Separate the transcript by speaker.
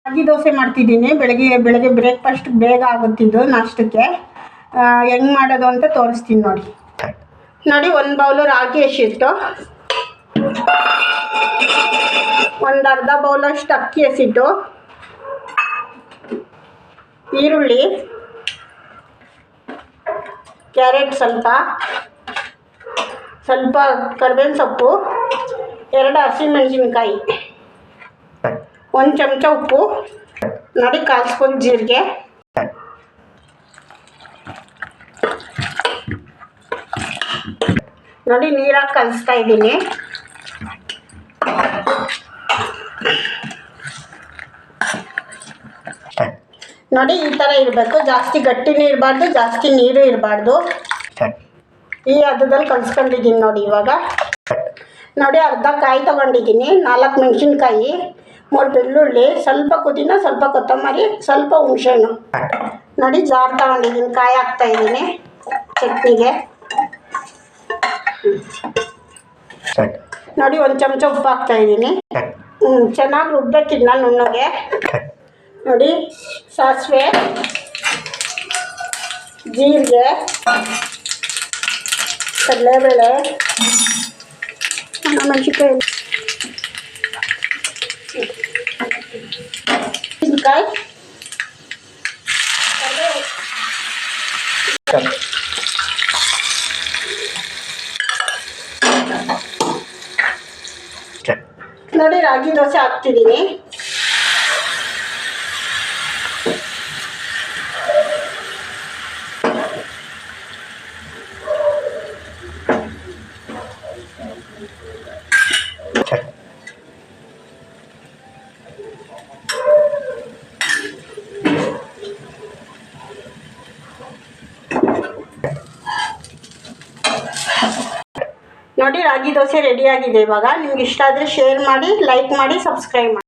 Speaker 1: ರಾಗಿ ದೋಸೆ ಮಾಡ್ತಿದ್ದೀನಿ. ಬೆಳಗ್ಗೆ ಬ್ರೇಕ್ಫಾಸ್ಟ್ ಬೇಗ ಆಗುತ್ತಿದ್ದು ನಾಷ್ಟಕ್ಕೆ. ಹೆಂಗೆ ಮಾಡೋದು ಅಂತ ತೋರಿಸ್ತೀನಿ ನೋಡಿ. ಒಂದು ಬೌಲು ರಾಗಿ ಹಸಿಟ್ಟು, ಒಂದು ಅರ್ಧ ಬೌಲಷ್ಟು ಅಕ್ಕಿ ಹಸಿಟ್ಟು, ಈರುಳ್ಳಿ, ಕ್ಯಾರೆಟ್ ಸ್ವಲ್ಪ ಕರಿಬೇವಿನ ಸೊಪ್ಪು, 2 ಹಸಿಮೆಣಸಿನ್ಕಾಯಿ, 1 ಚಮಚ ಉಪ್ಪು ನೋಡಿ, 1/4 ಸ್ಪೂನ್ ಜೀರಿಗೆ, ನೋಡಿ ನೀರಾಗಿ ಕಲಿಸ್ತಾ ಇದ್ದೀನಿ. ನೋಡಿ ಈ ಥರ ಇರಬೇಕು. ಜಾಸ್ತಿ ಗಟ್ಟಿನೂ ಇರಬಾರ್ದು, ಜಾಸ್ತಿ ನೀರು ಇರಬಾರ್ದು. ಈ ಹದದಲ್ಲಿ ಕಲಿಸ್ಕೊಂಡಿದ್ದೀನಿ ನೋಡಿ. ಇವಾಗ ನೋಡಿ ಅರ್ಧ ಕಾಯಿ ತೊಗೊಂಡಿದ್ದೀನಿ, 4 ಮೆಣಸಿನ್ಕಾಯಿ, 3 ಬೆಳ್ಳುಳ್ಳಿ, ಸ್ವಲ್ಪ ಪುದೀನ, ಸ್ವಲ್ಪ ಕೊತ್ತಂಬರಿ, ಸ್ವಲ್ಪ ಹುಣಸೆಹಣ್ಣು ನೋಡಿ ಜಾರ್ ತೊಗೊಂಡಿದ್ದೀನಿ. ಕಾಯಿ ಹಾಕ್ತಾಯಿದ್ದೀನಿ ಚಟ್ನಿಗೆ. ನೋಡಿ 1 ಚಮಚ ಉಪ್ಪು ಹಾಕ್ತಾಯಿದ್ದೀನಿ. ಚೆನ್ನಾಗಿ ರುಬ್ಬೇಕಿದ್ನ ನುಣ್ಣಗೆ. ನೋಡಿ ಸಾಸಿವೆ, ಜೀರಿಗೆ, ಕಡಲೆಬೇಳೆ, ಮೆಣಸಿನ್ಕಾಯಿ, ಮೆಣಸಿನ್ಕಾಯಿ, ನೋಡಿ ರಾಗಿ ದೋಸೆ ಹಾಕ್ತಿದ್ದೀನಿ. ನೋಡಿ ರಾಗಿ ದೋಸೆ ರೆಡಿಯಾಗಿದೆ. ಇವಾಗ ನಿಮ್ಗೆ ಇಷ್ಟ ಆದರೆ ಶೇರ್ ಮಾಡಿ, ಲೈಕ್ ಮಾಡಿ, ಸಬ್ಸ್ಕ್ರೈಬ್ ಮಾಡಿ.